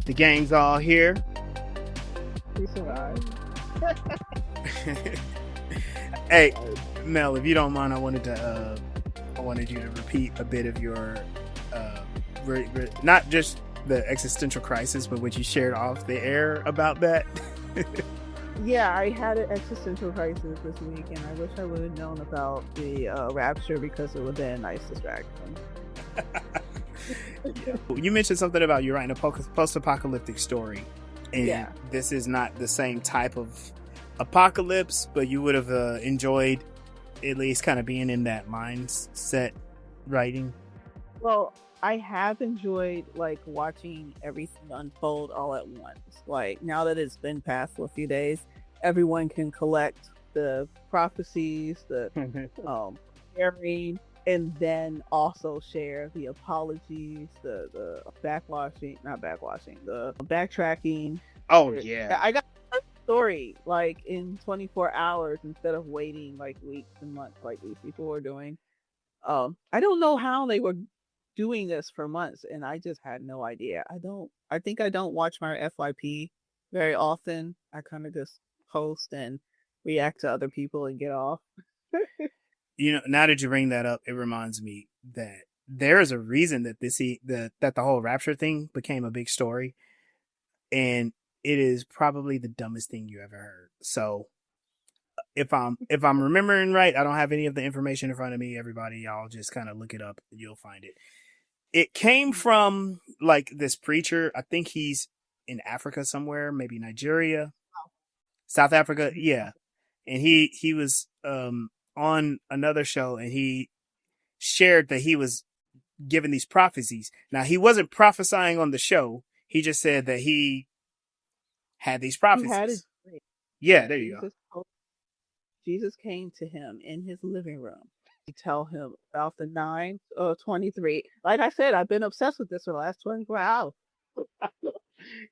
The gang's all here. We survived. Hey, Mel, if you don't mind, I wanted you to repeat a bit of your, not just the existential crisis, but what you shared off the air about that. Yeah, I had an existential crisis this week, and I wish I would have known about the rapture because it would have been a nice distraction. Yeah. You mentioned something about you writing a post-apocalyptic story, and this is not the same type of apocalypse, but you would have enjoyed at least kind of being in that mindset writing. Well, I have enjoyed like watching everything unfold all at once. Like now that it's been past for a few days, everyone can collect the prophecies, the sharing, and then also share the apologies, the backtracking. Oh yeah, I got a story like in 24 hours instead of waiting like weeks and months like these people were doing. I don't know how they were doing this for months, and I just had no idea. I think I don't watch my FYP very often. I kind of just post and react to other people and get off. You know, now that you bring that up, it reminds me that there is a reason that that the whole rapture thing became a big story, and it is probably the dumbest thing you ever heard. So if I'm remembering right, I don't have any of the information in front of me. Everybody, y'all just kind of look it up and you'll find it. It came from like this preacher. I think he's in Africa somewhere, maybe Nigeria, South Africa. Yeah. And he was on another show, and he shared that he was given these prophecies. Now, he wasn't prophesying on the show. He just said that he had these prophecies. He had his dream. Yeah, there you go. Jesus came to him in his living room. He tell him about the 9:23. Like I said, I've been obsessed with this for the last 24 hours.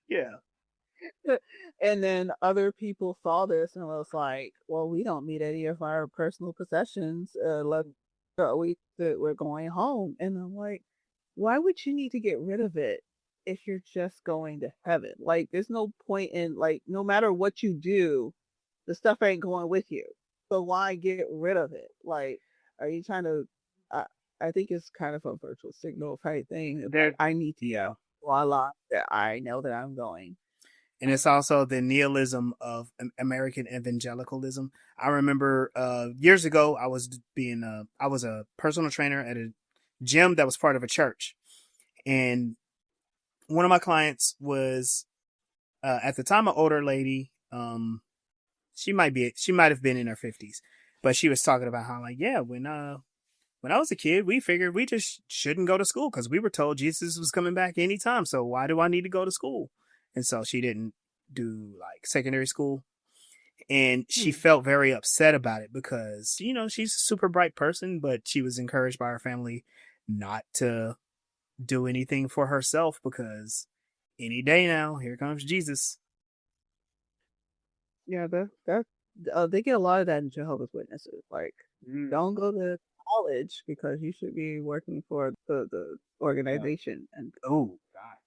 Yeah. And then other people saw this and was like, well, we don't need any of our personal possessions. We're going home. And I'm like, why would you need to get rid of it if you're just going to heaven? Like, there's no point in, like, no matter what you do, the stuff ain't going with you. So why get rid of it? Like, are you trying to, I think it's kind of a virtual signal type thing. I need to know, voila, that I know that I'm going. And it's also the nihilism of American evangelicalism. I remember years ago, I was a personal trainer at a gym that was part of a church. And one of my clients was, at the time, an older lady. She might have been in her 50s, but she was talking about how, like, yeah, when I was a kid, we figured we just shouldn't go to school because we were told Jesus was coming back anytime. So why do I need to go to school? And so she didn't do like secondary school, and she felt very upset about it because, you know, she's a super bright person, but she was encouraged by her family not to do anything for herself because any day now, here comes Jesus. Yeah, they get a lot of that in Jehovah's Witnesses. Like, don't go to college because you should be working for the organization. Yeah. And oh God,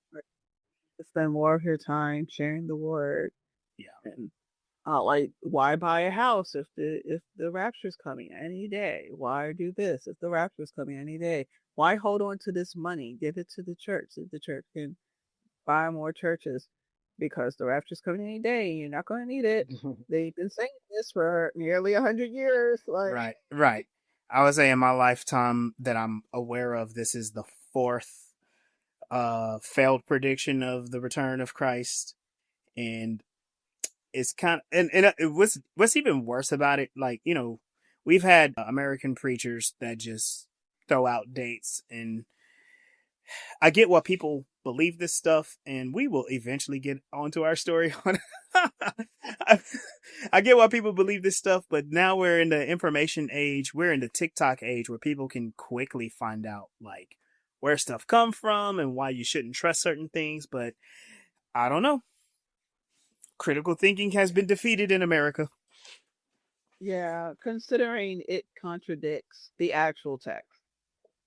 spend more of your time sharing the word. Yeah, and like, why buy a house if the rapture's coming any day? Why do this if the rapture's coming any day? Why hold on to this money? Give it to the church so the church can buy more churches. Because the rapture's coming any day, you're not going to need it. They've been saying this for nearly 100 years. Like, right. I would say in my lifetime that I'm aware of, this is the fourth failed prediction of the return of Christ, and it's kind of and it was what's even worse about it. Like, you know, we've had American preachers that just throw out dates, and I get why people believe this stuff, and we will eventually get onto our story on I get why people believe this stuff, but now we're in the information age. We're in the TikTok age where people can quickly find out like where stuff come from and why you shouldn't trust certain things. But I don't know. Critical thinking has been defeated in America. Yeah, considering it contradicts the actual text.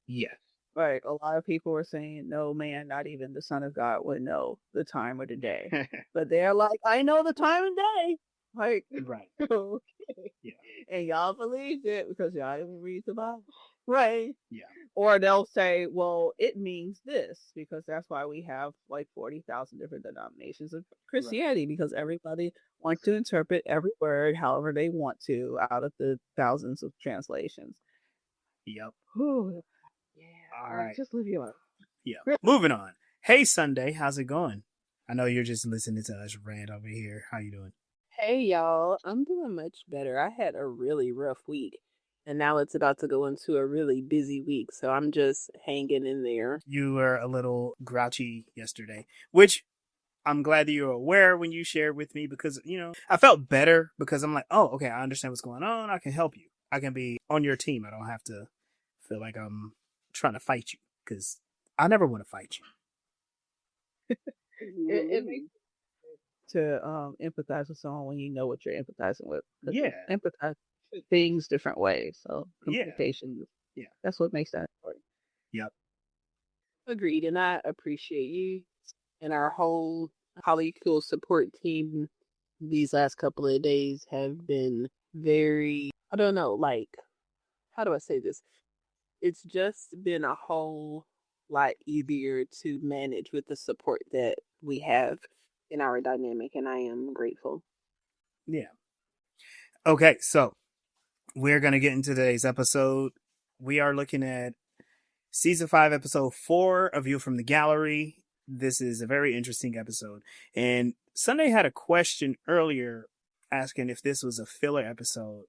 Yeah. Right. A lot of people were saying, no, man, not even the Son of God would know the time of the day. But they're like, I know the time of day. Like, Right. okay. Yeah. And y'all believed it because y'all didn't read the Bible. Right. Yeah. Or they'll say, well, it means this because that's why we have like 40,000 different denominations of Christianity because everybody wants to interpret every word however they want to out of the thousands of translations. Yep. Whew. All Yeah. right. Just leave you alone. Yeah. Moving on. Hey, Sunday. How's it going? I know you're just listening to us rant over here. How you doing? Hey y'all, I'm doing much better. I had a really rough week, and now it's about to go into a really busy week, so I'm just hanging in there. You were a little grouchy yesterday, which I'm glad that you were aware when you shared with me because, I felt better because I'm like, oh, okay, I understand what's going on. I can help you. I can be on your team. I don't have to feel like I'm trying to fight you because I never want to fight you. It makes to empathize with someone when you know what you're empathizing with. Because Yeah. you empathize with things different ways. So Yeah. communication, Yeah. that's what makes that important. Yep. Agreed, and I appreciate you and our whole Polycool support team. These last couple of days have been very, I don't know, like, how do I say this? It's just been a whole lot easier to manage with the support that we have in our dynamic, and I am grateful. Yeah. Okay, so we're going to get into today's episode. We are looking at season 5, episode 4 of View from the Gallery. This is a very interesting episode. And Sunday had a question earlier asking if this was a filler episode.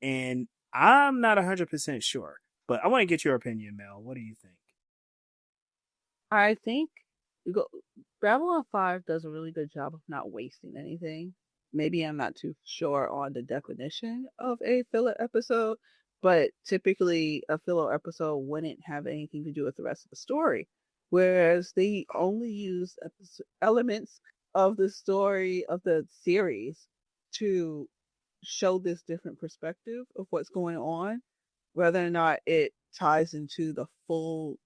And I'm not 100% sure, but I want to get your opinion, Mel. What do you think? I think Babylon 5 does a really good job of not wasting anything. Maybe I'm not too sure on the definition of a filler episode, but typically a filler episode wouldn't have anything to do with the rest of the story. Whereas they only use elements of the story of the series to show this different perspective of what's going on, whether or not it ties into the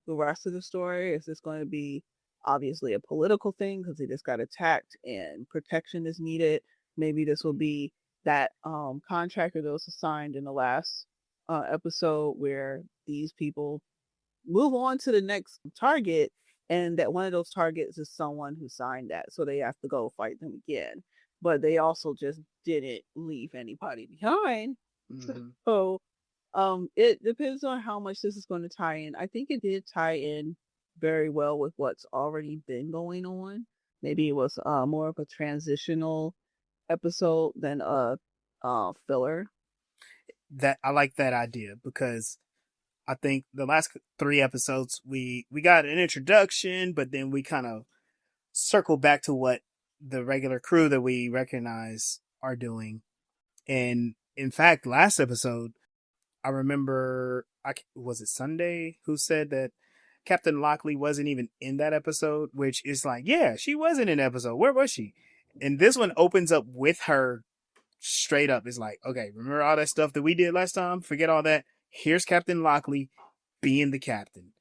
rest of the story. Is this going to be obviously a political thing because they just got attacked and protection is needed? Maybe this will be that contractor that was assigned in the last episode where these people move on to the next target, and that one of those targets is someone who signed that, so they have to go fight them again. But they also just didn't leave anybody behind. Mm-hmm. So it depends on how much this is going to tie in. I think it did tie in very well with what's already been going on. Maybe it was more of a transitional episode than a filler. That I like that idea because I think the last 3 episodes we got an introduction, but then we kind of circle back to what the regular crew that we recognize are doing. And in fact, last episode, I remember, was it Sunday who said that Captain Lockley wasn't even in that episode, which is like, yeah, she wasn't in the episode. Where was she? And this one opens up with her straight up. It's like, okay, remember all that stuff that we did last time? Forget all that. Here's Captain Lockley being the captain.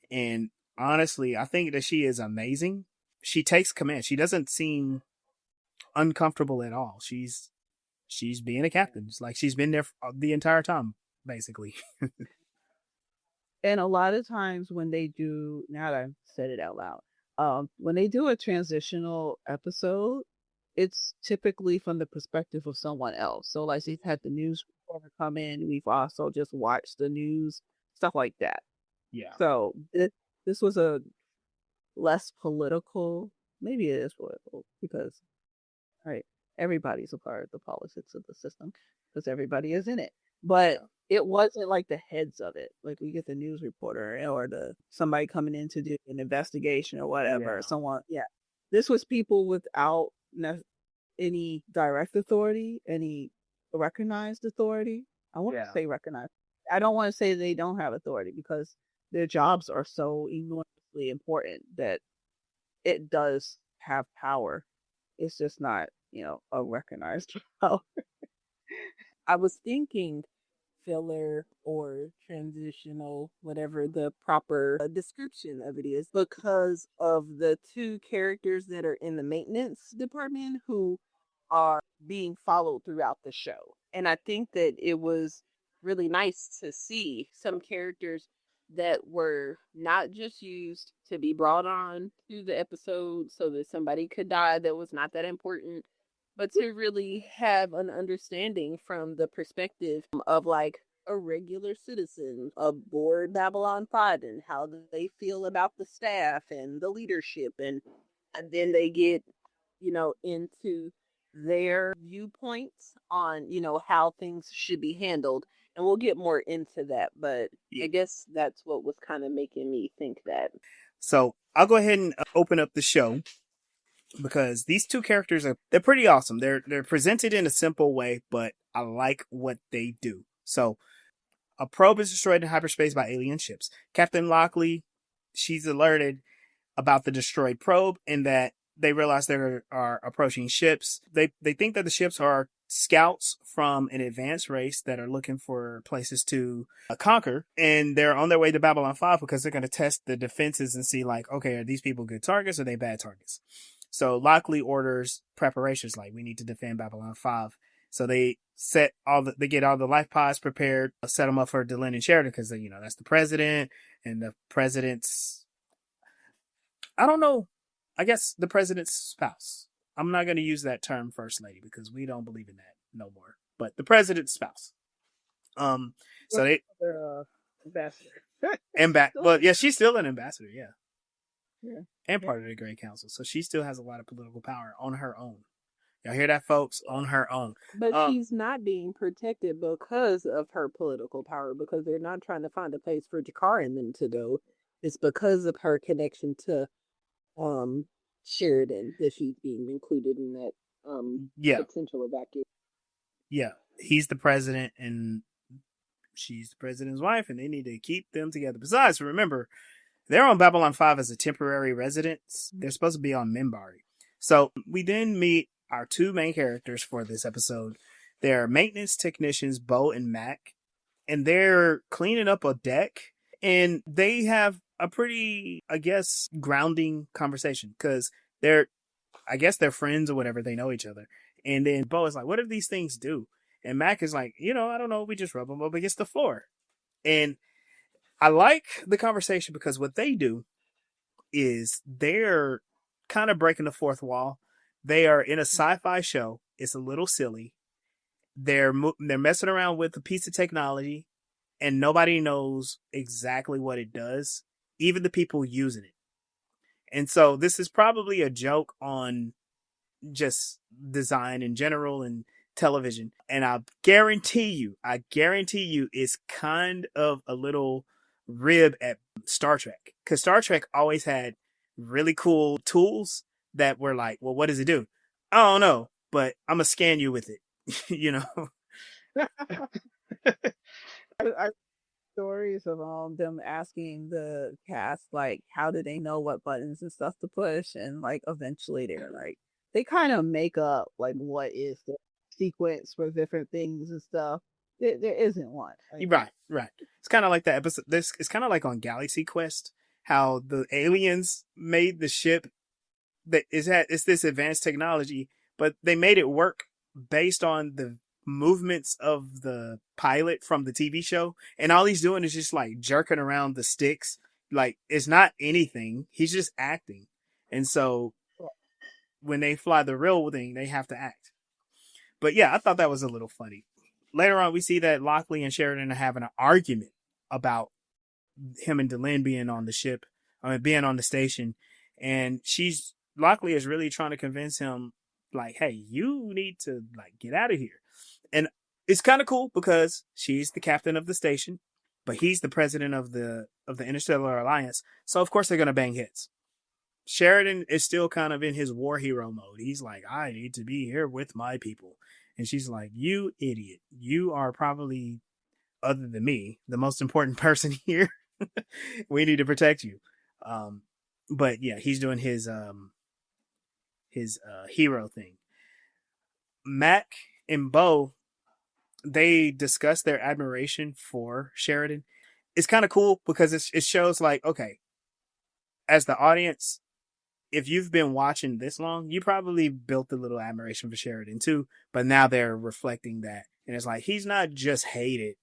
And honestly, I think that she is amazing. She takes command. She doesn't seem uncomfortable at all. She's being a captain. It's like she's been there the entire time, basically. And a lot of times when they do, now that I've said it out loud, when they do a transitional episode, it's typically from the perspective of someone else. So like we've had the news reporter come in, we've also just watched the news, stuff like that. Yeah. So this was a less political, maybe it is political because right, everybody's a part of the politics of the system because everybody is in it. But it wasn't like the heads of it. Like we get the news reporter or the somebody coming in to do an investigation or whatever. Yeah. Someone, yeah. This was people without any direct authority, any recognized authority. I want to say recognized. I don't want to say they don't have authority because their jobs are so enormously important that it does have power. It's just not, a recognized power. I was thinking filler or transitional, whatever the proper description of it is, because of the two characters that are in the maintenance department who are being followed throughout the show. And I think that it was really nice to see some characters that were not just used to be brought on to the episode so that somebody could die that was not that important, but to really have an understanding from the perspective of like a regular citizen aboard Babylon 5 and how do they feel about the staff and the leadership, and then they get, into their viewpoints on, how things should be handled. And we'll get more into that, but I guess that's what was kind of making me think that. So I'll go ahead and open up the show, because these two characters they're pretty awesome. They're presented in a simple way, but I like what they do. So a probe is destroyed in hyperspace by alien ships. Captain Lockley, she's alerted about the destroyed probe and that they realize there are approaching ships. They think that the ships are scouts from an advanced race that are looking for places to conquer, and they're on their way to Babylon 5 because they're going to test the defenses and see, like, okay, are these people good targets or are they bad targets? So Lockley orders preparations, like, we need to defend Babylon 5. So they get all the life pods prepared, set them up for Delenn and Sheridan, because, that's the president, and the president's, I don't know, I guess the president's spouse. I'm not going to use that term first lady because we don't believe in that no more, but the president's spouse. So they, ambassador. Well, yeah, she's still an ambassador. Yeah. And part of the Great Council. So she still has a lot of political power on her own. Y'all hear that, folks? On her own. But she's not being protected because of her political power, because they're not trying to find a place for Jakar and them to go. It's because of her connection to Sheridan that she's being included in that potential evacuation. Yeah. He's the president and she's the president's wife, and they need to keep them together. Besides, remember, they're on Babylon 5 as a temporary residence. They're supposed to be on Minbari. So we then meet our two main characters for this episode. They're maintenance technicians, Bo and Mack, and they're cleaning up a deck, and they have a pretty, I guess, grounding conversation, because they're friends or whatever. They know each other. And then Bo is like, what do these things do? And Mack is like, I don't know. We just rub them up against the floor. And I like the conversation because what they do is they're kind of breaking the fourth wall. They are in a sci-fi show. It's a little silly. They're messing around with a piece of technology, and nobody knows exactly what it does, even the people using it. And so this is probably a joke on just design in general and television. And I guarantee you it's kind of a little rib at Star Trek, because Star Trek always had really cool tools that were like, well, what does it do? I don't know, but I'm gonna scan you with it. I stories of them asking the cast, like, how do they know what buttons and stuff to push, and like eventually they're like, they kind of make up like what is the sequence for different things and stuff. There isn't one. Right. It's kind of like that episode. It's kind of like on Galaxy Quest, how the aliens made the ship that it's this advanced technology, but they made it work based on the movements of the pilot from the TV show, and all he's doing is just like jerking around the sticks. Like, it's not anything. He's just acting. And so when they fly the real thing, they have to act. But yeah, I thought that was a little funny. Later on, we see that Lockley and Sheridan are having an argument about him and Delenn being on the ship, being on the station. And Lockley is really trying to convince him, like, hey, you need to like get out of here. And it's kind of cool because she's the captain of the station, but he's the president of the Interstellar Alliance. So of course they're going to bang heads. Sheridan is still kind of in his war hero mode. He's like, I need to be here with my people. And she's like, you idiot. You are probably, other than me, the most important person here. We need to protect you. But yeah, he's doing his hero thing. Mack and Bo, they discuss their admiration for Sheridan. It's kind of cool because it shows like, okay, as the audience, if you've been watching this long, you probably built a little admiration for Sheridan too. But now they're reflecting that, and it's like he's not just hated.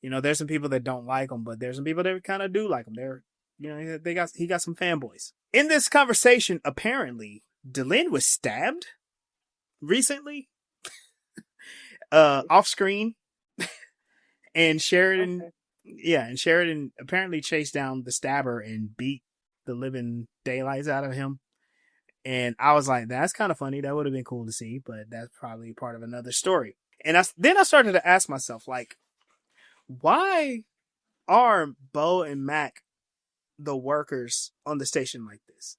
You know, there's some people that don't like him, but there's some people that kind of do like him. They're, you know, he got some fanboys. In this conversation, apparently, Delenn was stabbed recently, off screen, and Sheridan, and Sheridan apparently chased down the stabber and beat the living daylights out of him. And I was like, that's kind of funny. That would have been cool to see, but that's probably part of another story. And then I started to ask myself, like, why are Bo and Mack the workers on the station like this?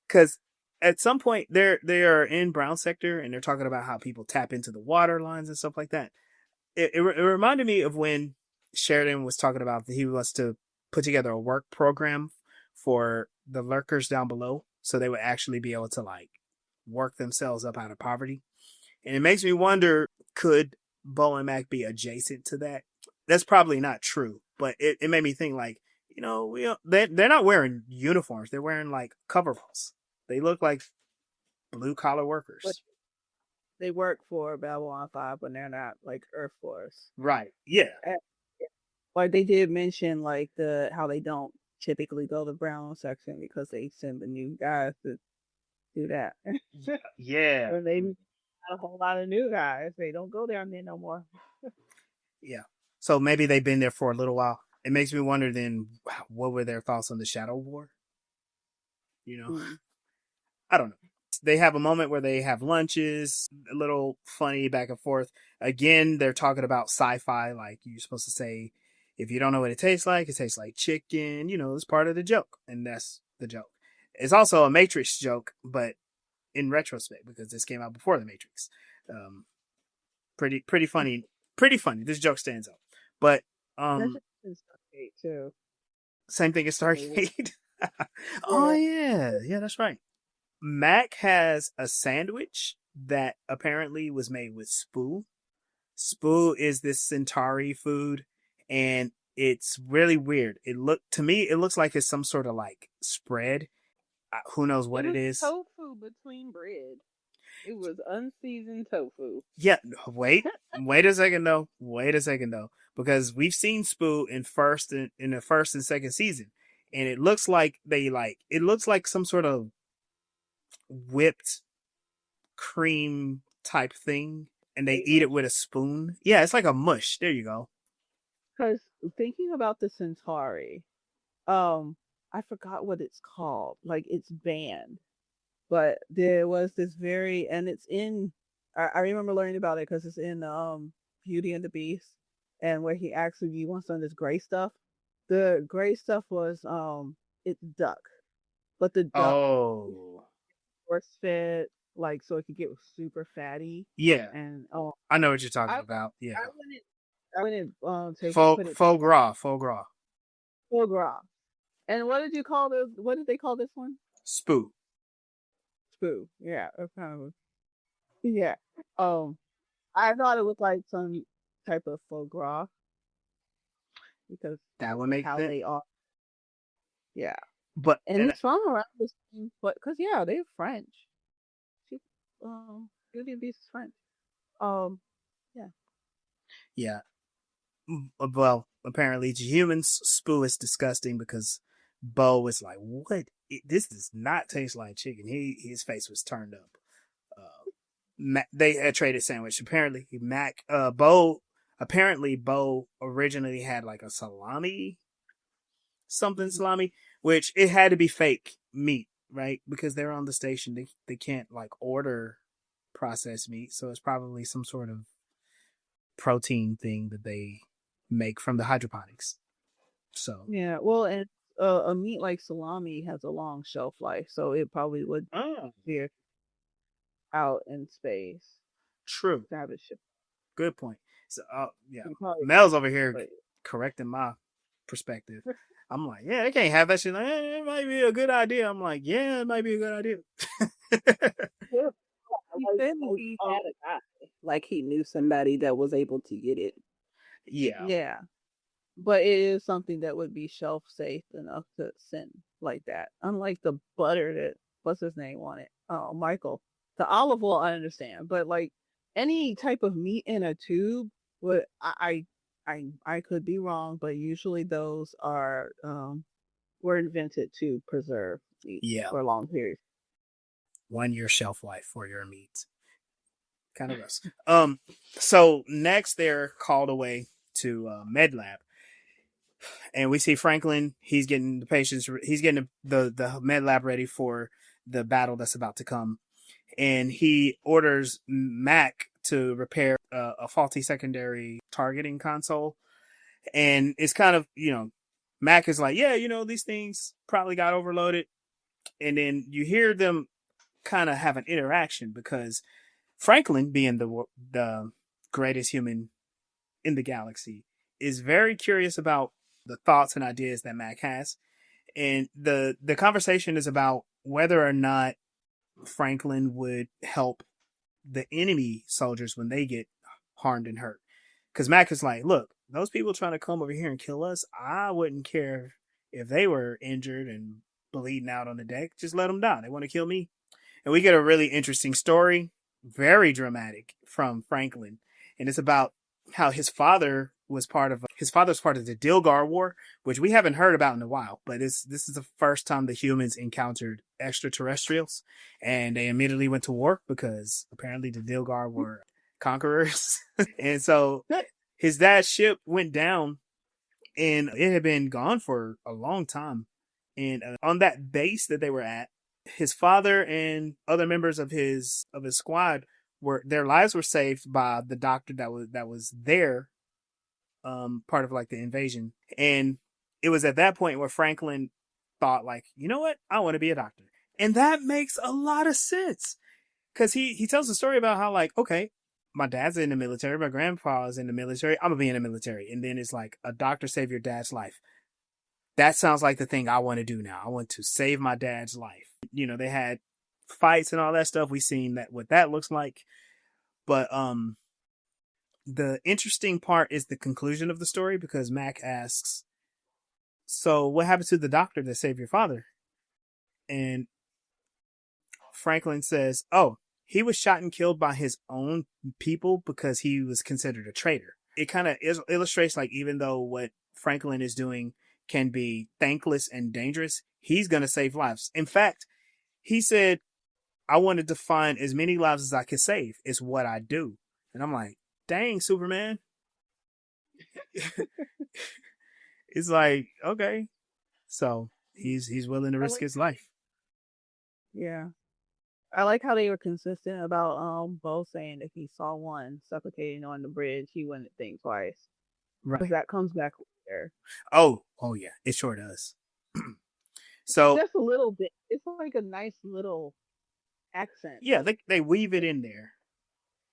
Because at some point they are in Brown sector and they're talking about how people tap into the water lines and stuff like that. It reminded me of when Sheridan was talking about that he wants to put together a work program for the lurkers down below, so they would actually be able to like work themselves up out of poverty. And it makes me wonder, could Bo and Mack be adjacent to that? That's probably not true, but it made me think like, you know, they're not wearing uniforms. They're wearing like coveralls. They look like blue collar workers. But they work for Babylon 5 when they're not like Earth Force. Right. Yeah. Like they did mention like how they don't typically go to Brown section because they send the new guys to do that. Yeah. Or maybe not a whole lot of new guys. They don't go down there no more. Yeah. So maybe they've been there for a little while. It makes me wonder then, what were their thoughts on the Shadow War? You know, I don't know. They have a moment where they have lunches, a little funny back and forth. Again, they're talking about sci-fi, like you're supposed to say, if you don't know what it tastes like chicken. You know, it's part of the joke, and that's the joke. It's also a Matrix joke, but in retrospect, because this came out before the Matrix. Pretty funny. Pretty funny. This joke stands out. But Stargate too. Same thing as Stargate. Oh yeah, that's right. Mack has a sandwich that apparently was made with spoo. Spoo is this Centauri food, and it's really weird. To me, it looks like it's some sort of like spread. Who knows what it is? Tofu between bread. It was unseasoned tofu. Yeah, wait a second though. Because we've seen Spoo in the first and second season, and it looks like some sort of whipped cream type thing, and they eat it with a spoon. Yeah, it's like a mush. There you go. Because thinking about the Centauri, I forgot what it's called. Like it's banned. But there was this and it's in, I remember learning about it because it's in Beauty and the Beast, and where he actually wants some of this gray stuff. The gray stuff was, it's duck. But the duck force fed, like, so it could get super fatty. Yeah. And I know what you're talking about. Yeah. I wouldn't faux gras. Faux gras. And what did they call this one? Spoo. Spoo. Yeah, kind of. Yeah. I thought it looked like some type of faux gras because that would make how sense. They are. Yeah, but it's from around this thing, but because they're French. Beauty and Beast is French. Yeah. Yeah. Well, apparently to humans, Spoo is disgusting because Bo is like, what? This does not taste like chicken. His face was turned up. They had traded sandwich. Apparently, Bo originally had like a salami, which it had to be fake meat, right? Because they're on the station. They can't like order processed meat. So it's probably some sort of protein thing that they make from the hydroponics. So yeah, well, and a meat like salami has a long shelf life, so it probably would be out in space. True. Savage. Good point. So yeah, Mel's over here correcting my perspective. I'm like, yeah, they can't have that shit. Like, it might be a good idea. I'm like, yeah, it might be a good idea. He said he had a guy. like he knew somebody that was able to get it. Yeah. Yeah. But it is something that would be shelf safe enough to send like that. Unlike the butter that what's his name on it? Oh, Michael. The olive oil I understand, but like any type of meat in a tube would I could be wrong, but usually those are were invented to preserve meat Yeah. for a long period. 1 year shelf life for your meat. Kind of gross. So next they're called away to med lab, and we see Franklin. He's getting the patients. He's getting the med lab ready for the battle that's about to come, and he orders Mack to repair a faulty secondary targeting console. And it's kind of, Mack is like, yeah, these things probably got overloaded, and then you hear them kind of have an interaction because Franklin, being the greatest human in the galaxy, is very curious about the thoughts and ideas that Mack has. And the conversation is about whether or not Franklin would help the enemy soldiers when they get harmed and hurt. Because Mack is like, look, those people trying to come over here and kill us, I wouldn't care if they were injured and bleeding out on the deck. Just let them die. They want to kill me. And we get a really interesting story, very dramatic, from Franklin. And it's about how his father was part of the Dilgar War, which we haven't heard about in a while. But this is the first time the humans encountered extraterrestrials, and they immediately went to war because apparently the Dilgar were conquerors. And so his dad's ship went down, and it had been gone for a long time. And on that base that they were at, his father and other members of his squad their lives were saved by the doctor that was there, part of like the invasion. And it was at that point where Franklin thought, like, you know what, I want to be a doctor. And that makes a lot of sense, because he tells a story about how, like, okay, my dad's in the military, my grandpa's in the military, I'm gonna be in the military. And then it's like, a doctor saved your dad's life. That sounds like the thing I want to do now. I want to save my dad's life. They had fights and all that stuff. We've seen what that looks like. But the interesting part is the conclusion of the story, because Mack asks, so what happened to the doctor that saved your father? And Franklin says, oh, he was shot and killed by his own people because he was considered a traitor. It kind of illustrates, like, even though what Franklin is doing can be thankless and dangerous, he's going to save lives. In fact, he said, I wanted to find as many lives as I could save. It's what I do. And I'm like, dang, Superman. It's like, okay. So he's willing to risk his life. Yeah. I like how they were consistent about both saying if he saw one suffocating on the bridge, he wouldn't think twice. Right. Because that comes back later. Oh yeah, it sure does. So just a little bit. It's like a nice little accent. Yeah, they weave it in there.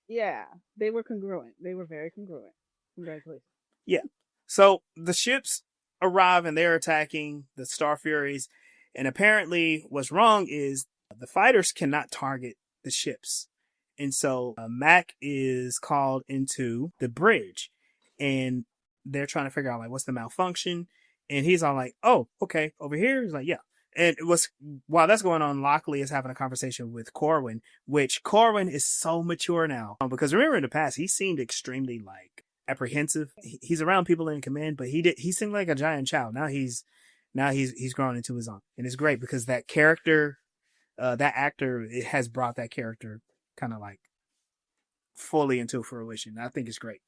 Yeah, they were congruent. They were very congruent. Congratulations. Yeah. So the ships arrive and they're attacking the Star Furies. And apparently what's wrong is the fighters cannot target the ships. And so Mack is called into the bridge, and they're trying to figure out, like, what's the malfunction. And he's all like, oh, okay, over here. He's like, yeah. And while that's going on, Lockley is having a conversation with Corwin, which Corwin is so mature now. Because remember, in the past, he seemed extremely, like, apprehensive. He's around people in command, but he seemed like a giant child. Now he's grown into his own. And it's great because that character, that actor, it has brought that character kind of like fully into fruition. I think it's great.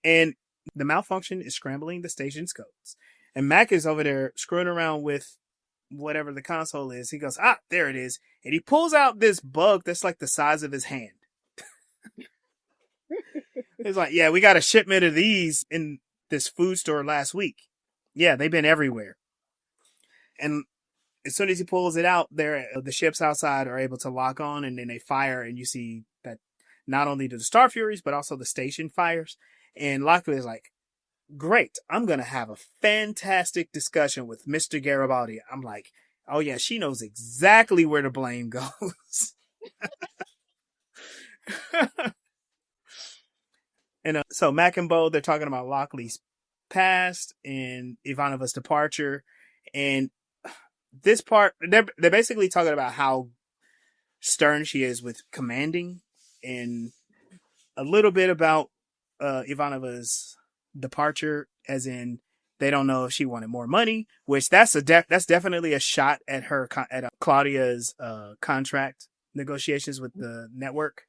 And the malfunction is scrambling the station's codes. And Mack is over there screwing around with whatever the console is. He goes, there it is. And he pulls out this bug that's like the size of his hand. He's like, yeah, we got a shipment of these in this food store last week. Yeah, they've been everywhere. And as soon as he pulls it out, the ships outside are able to lock on, and then they fire, and you see that not only do the Star Furies, but also the station fires. And Lockley is like, great, I'm going to have a fantastic discussion with Mr. Garibaldi. I'm like, oh yeah, she knows exactly where the blame goes. And so Mack and Bo, they're talking about Lockley's past and Ivanova's departure. And this part, they're basically talking about how stern she is with commanding, and a little bit about Ivanova's departure, as in they don't know if she wanted more money, which that's definitely a shot at her at Claudia's contract negotiations with the network.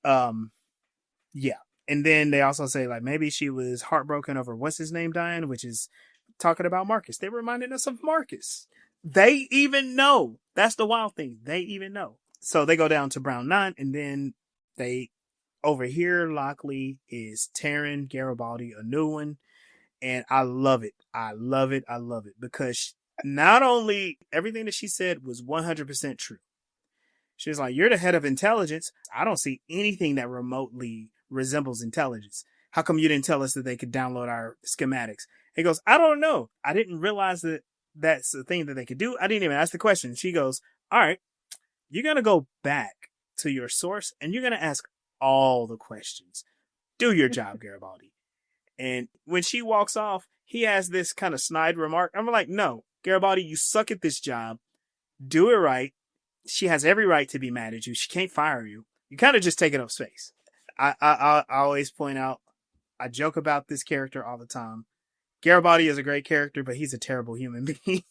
Yeah. And then they also say like maybe she was heartbroken over what's his name dying, which is talking about Marcus. They reminded us of Marcus. They even know. That's the wild thing. They even know. So they go down to Brown 9, and then they overhear Lockley is tearing Garibaldi a new one. And I love it. I love it. I love it. Because not only everything that she said was 100% true. She's like, you're the head of intelligence. I don't see anything that remotely resembles intelligence. How come you didn't tell us that they could download our schematics? He goes, I don't know. I didn't realize that that's the thing that they could do. I didn't even ask the question. She goes, all right, you're going to go back to your source and you're going to ask all the questions. Do your job, Garibaldi. And when she walks off, he has this kind of snide remark. I'm like, no, Garibaldi, you suck at this job. Do it right. She has every right to be mad at you. She can't fire you. You kind of just taking up space. I always point out, I joke about this character all the time. Garibaldi is a great character, but he's a terrible human being.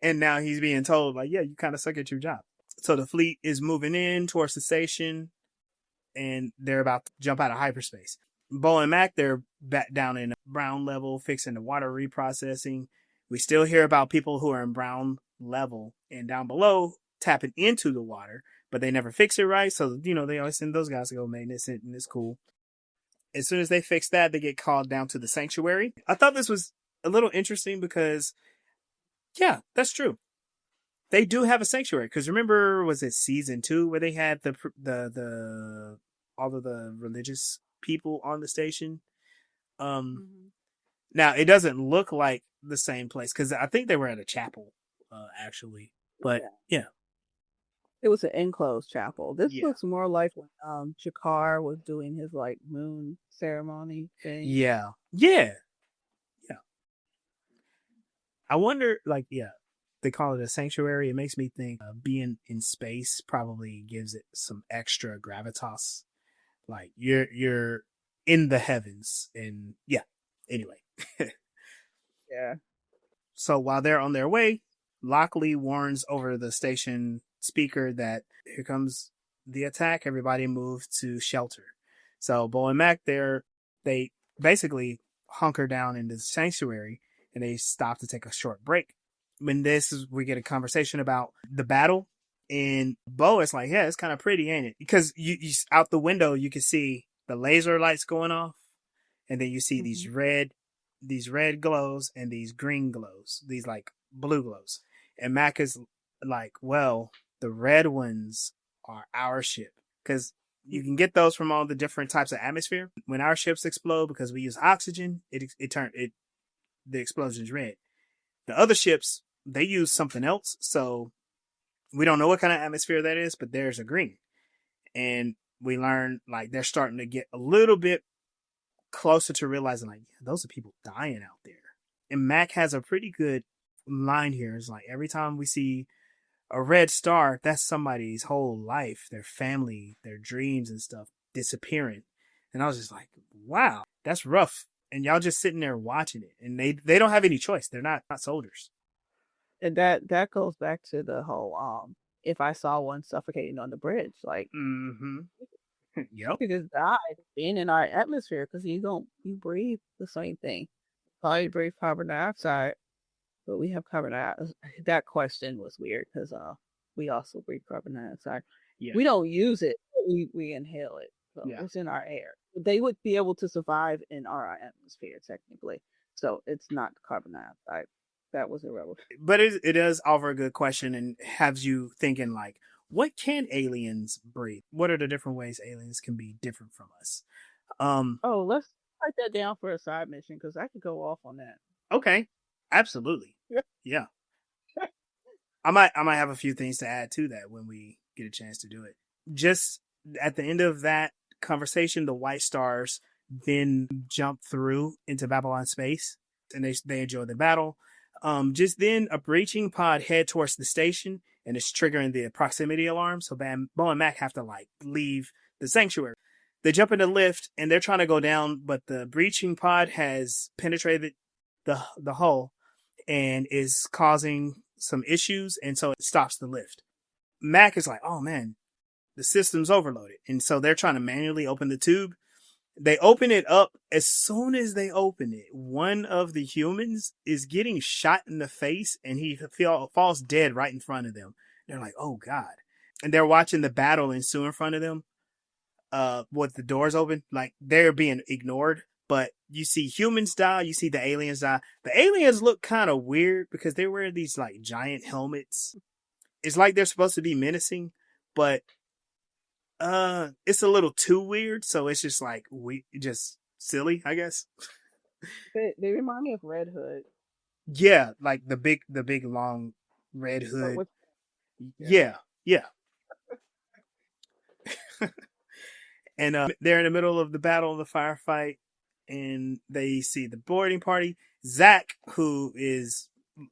And now he's being told, like, yeah, you kind of suck at your job. So the fleet is moving in towards the station, and they're about to jump out of hyperspace. Bo and Mack, they're back down in Brown level, fixing the water reprocessing. We still hear about people who are in Brown level and down below tapping into the water, but they never fix it right. So, you know, they always send those guys to go maintenance it, and it's cool. As soon as they fix that, they get called down to the sanctuary. I thought this was a little interesting because, yeah, that's true. They do have a sanctuary. Because remember, was it season 2 where they had the all of the religious people on the station? Now, it doesn't look like the same place because I think they were at a chapel, actually. But, yeah. It was an enclosed chapel. This Yeah. looks more like when Jakar was doing his like moon ceremony thing. Yeah. Yeah. Yeah. I wonder, like, yeah, they call it a sanctuary. It makes me think being in space probably gives it some extra gravitas. Like you're in the heavens, and yeah. Anyway. Yeah. So while they're on their way, Lockley warns over the station speaker that here comes the attack. Everybody move to shelter. So Bo and Mack, they basically hunker down in the sanctuary, and they stop to take a short break. When we get a conversation about the battle, and Bo is like, yeah, it's kind of pretty, ain't it? Because you out the window, you can see the laser lights going off, and then you see these red glows and these green glows, these like blue glows. And Mack is like, well, the red ones are our ship, because you can get those from all the different types of atmosphere. When our ships explode, because we use oxygen, the explosion's red. The other ships, they use something else, so we don't know what kind of atmosphere that is, but there's a green. And we learn like they're starting to get a little bit closer to realizing like, yeah, those are people dying out there. And Mack has a pretty good line here. It's like every time we see a red star, that's somebody's whole life, their family, their dreams and stuff disappearing. And I was just like, wow, that's rough. And y'all just sitting there watching it, and they don't have any choice. They're not soldiers. And that goes back to the whole if I saw one suffocating on the bridge, like Yep. you just died being in our atmosphere because you breathe the same thing. Probably breathe carbon dioxide, but we have carbon dioxide. That question was weird because we also breathe carbon dioxide. Yeah. We don't use it, we inhale it. So it's in our air. They would be able to survive in our atmosphere technically. So it's not carbon dioxide. That was irrelevant. But it does offer a good question and has you thinking like, what can aliens breathe? What are the different ways aliens can be different from us? Let's write that down for a side mission because I could go off on that. Okay, absolutely. Yeah. I might have a few things to add to that when we get a chance to do it. Just at the end of that conversation, the White Stars then jump through into Babylon space, and they enjoy the battle. Just then, a breaching pod head towards the station, and it's triggering the proximity alarm. So Bo and Mack have to like leave the sanctuary. They jump in the lift, and they're trying to go down, but the breaching pod has penetrated the hull and is causing some issues, and so it stops the lift. Mack is like, oh man, the system's overloaded. And so they're trying to manually open the tube. They open it up. As soon as they open it, one of the humans is getting shot in the face, and he falls dead right in front of them. They're like, oh God. And they're watching the battle ensue in front of them. With the doors open, like they're being ignored. But you see humans die, you see the aliens die. The aliens look kind of weird because they wear these like giant helmets. It's like they're supposed to be menacing, but it's a little too weird, so it's just like just silly, I guess. They remind me of Red Hood. Yeah, like the big long red hood. Yeah. And they're in the middle of the battle, of the firefight, and they see the boarding party. Zach, who is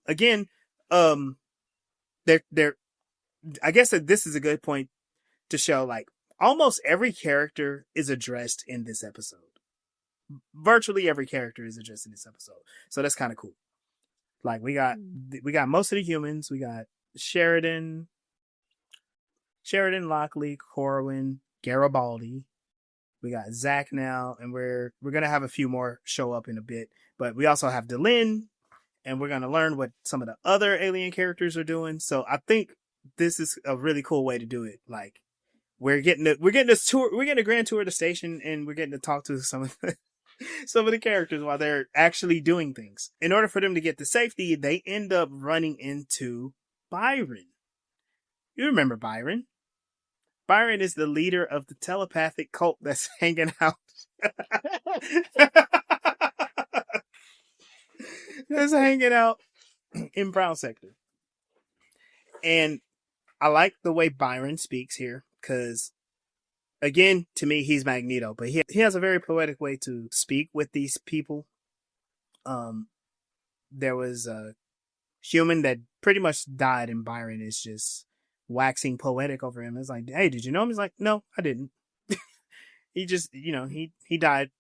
again, they're. I guess that this is a good point to show like almost every character is addressed in this episode. Virtually every character is addressed in this episode, so that's kind of cool. Like we got most of the humans. We got Sheridan, Lockley, Corwin, Garibaldi. We got Zach now, and we're gonna have a few more show up in a bit. But we also have Delenn, and we're gonna learn what some of the other alien characters are doing. So I think this is a really cool way to do it. Like we're getting a grand tour of the station, and we're getting to talk to some of the characters while they're actually doing things. In order for them to get to safety, they end up running into Byron. You remember Byron? Byron is the leader of the telepathic cult that's hanging out. That's hanging out in Brown Sector. And I like the way Byron speaks here, because, again, to me, he's Magneto, but he has a very poetic way to speak with these people. There was a human that pretty much died, and Byron is just waxing poetic over him. It's like, hey, did you know him? He's like, no, I didn't. He just, he died.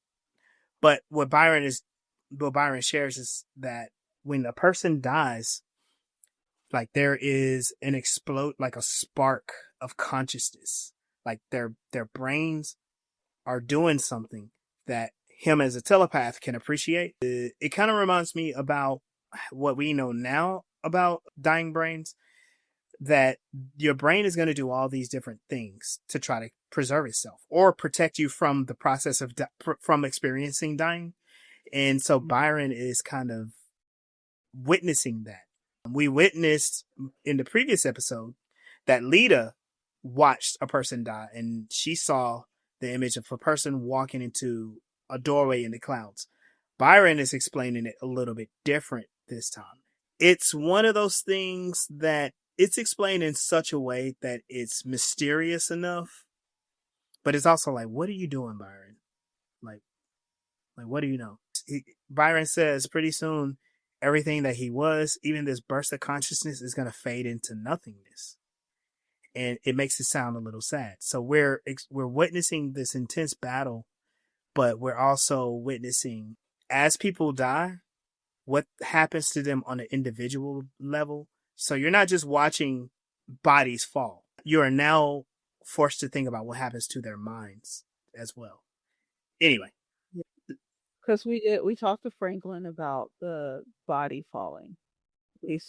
But what Byron shares is that when a person dies, like there is like a spark of consciousness. Like their brains are doing something that him as a telepath can appreciate. It kind of reminds me about what we know now about dying brains, that your brain is going to do all these different things to try to preserve itself or protect you from the process of from experiencing dying. And so Byron is kind of witnessing that. We witnessed in the previous episode that Lita watched a person die, and she saw the image of a person walking into a doorway in the clouds. Byron is explaining it a little bit different this time. It's one of those things that it's explained in such a way that it's mysterious enough, but it's also like, what are you doing, Byron? Like what do you know? Byron says pretty soon, everything that he was, even this burst of consciousness, is going to fade into nothingness. And it makes it sound a little sad. So we're witnessing this intense battle, but we're also witnessing, as people die, what happens to them on an individual level. So you're not just watching bodies fall. You are now forced to think about what happens to their minds as well. Anyway. Because we talked to Franklin about the body falling. We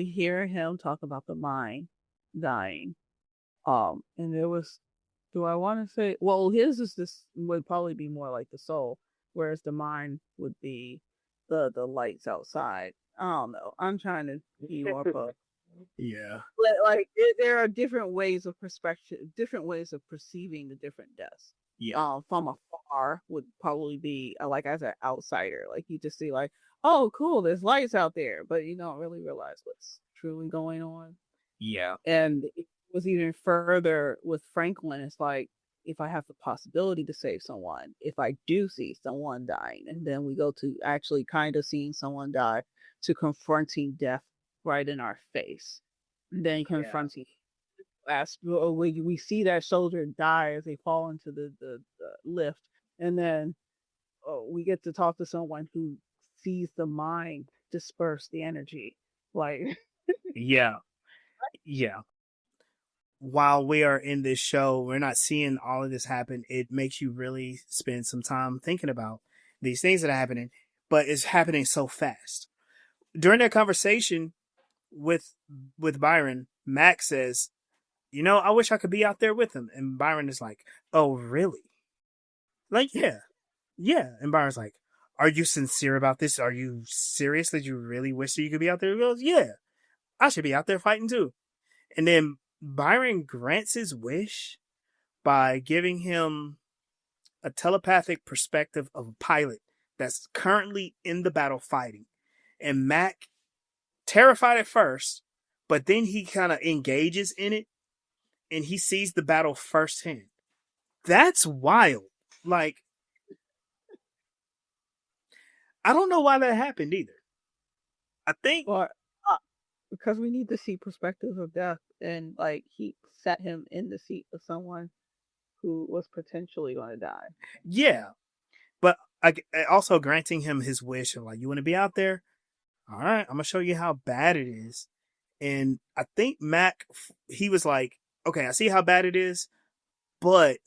hear him talk about the mind dying. And there was, do I want to say, well, his is this would probably be more like the soul, whereas the mind would be the lights outside. I don't know. I'm trying to be more yeah. But like there are different ways of perspective, different ways of perceiving the different deaths. Yeah. From afar would probably be like as an outsider. Like you just see like, oh cool, there's lights out there, but you don't really realize what's truly going on. Yeah. And was even further with Franklin. It's like, if I have the possibility to save someone, if I do see someone dying, and then we go to actually kind of seeing someone die, to confronting death right in our face, and then confronting as we see that soldier die as they fall into the lift, and then we get to talk to someone who sees the mind disperse the energy, like Yeah. Yeah. While we are in this show, we're not seeing all of this happen. It makes you really spend some time thinking about these things that are happening, but it's happening so fast. During that conversation with Byron, Mack says, I wish I could be out there with him. And Byron is like, oh, really? Like, yeah. Yeah. And Byron's like, are you sincere about this? Are you serious that you really wish that you could be out there? He goes, yeah, I should be out there fighting too. And then Byron grants his wish by giving him a telepathic perspective of a pilot that's currently in the battle fighting. And Mack, terrified at first, but then he kind of engages in it and he sees the battle firsthand. That's wild. Like, I don't know why that happened either. I think... Or, because we need to see perspectives of death, and like he set him in the seat of someone who was potentially going to die. Yeah, but also granting him his wish of like, you want to be out there? All right, I'm gonna show you how bad it is. And I think Mack, he was like, okay, I see how bad it is, but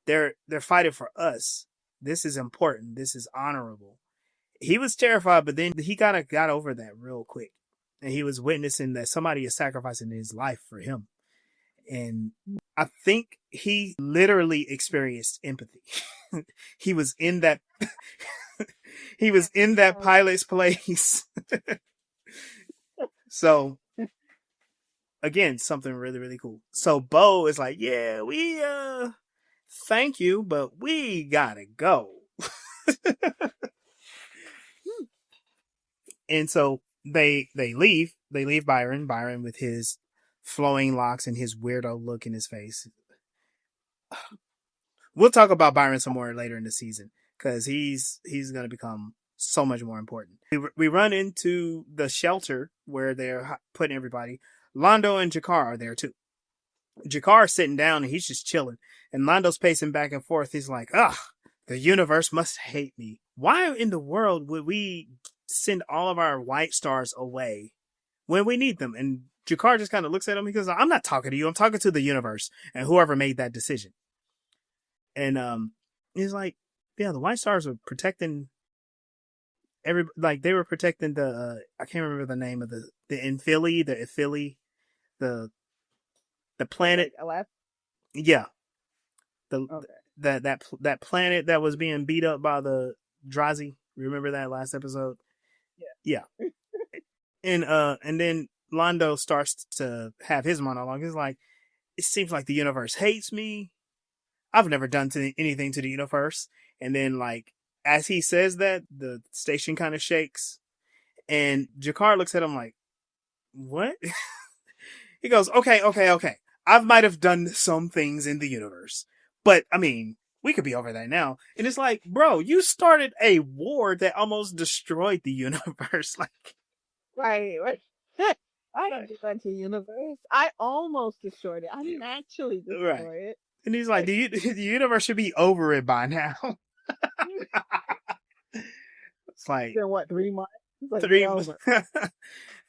they're fighting for us. This is important. This is honorable. He was terrified, but then he kind of got over that real quick. And he was witnessing that somebody is sacrificing his life for him. And I think he literally experienced empathy. He was in that he was in that pilot's place. So again, something really, really cool. So Bo is like, yeah, we thank you, but we gotta go. And so they leave Byron with his flowing locks and his weirdo look in his face. We'll talk about Byron some more later in the season, because he's going to become so much more important. We run into the shelter where they're putting everybody. Londo and Jakar are there too. Jakar's sitting down and he's just chilling, and Londo's pacing back and forth. He's like, the universe must hate me. Why in the world would we send all of our white stars away when we need them? And Jakar just kind of looks at him. He goes, I'm not talking to you. I'm talking to the universe and whoever made that decision. And he's like, yeah, the white stars were protecting they were protecting the I can't remember the name of the Infili, the planet. Yeah. That planet that was being beat up by the Drazi. Remember that last episode? Yeah. And then Londo starts to have his monologue. He's like, it seems like the universe hates me. I've never done anything to the universe. And then, like, as he says that, the station kind of shakes. And Jakar looks at him like, what? He goes, okay. I might have done some things in the universe. But, I mean, we could be over that now. And it's like, bro, you started a war that almost destroyed the universe. Like, right. I didn't do that to the universe. I almost destroyed it. I didn't actually destroy it. And he's like, the universe should be over it by now. It's like, then what, 3 months? Like, 3 months.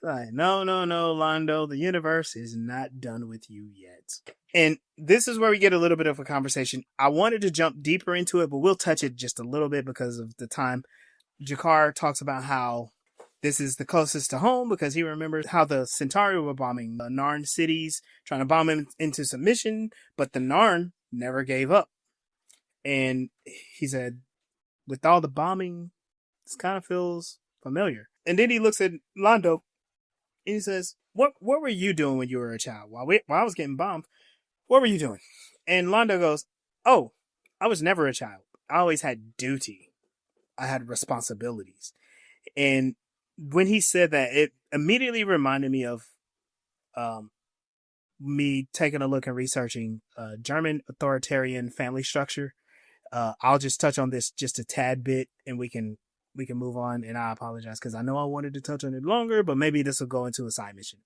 Like, no, Londo, the universe is not done with you yet. And this is where we get a little bit of a conversation. I wanted to jump deeper into it, but we'll touch it just a little bit because of the time. Jakar talks about how this is the closest to home because he remembers how the Centauri were bombing the Narn cities, trying to bomb him into submission, but the Narn never gave up. And he said, with all the bombing, this kind of feels familiar. And then he looks at Londo and he says, what were you doing when you were a child? While I was getting bombed, what were you doing? And Londo goes, oh, I was never a child. I always had duty. I had responsibilities. And when he said that, it immediately reminded me of me taking a look and researching German authoritarian family structure. I'll just touch on this just a tad bit, and we can move on. And I apologize because I know I wanted to touch on it longer, but maybe this will go into a side mission.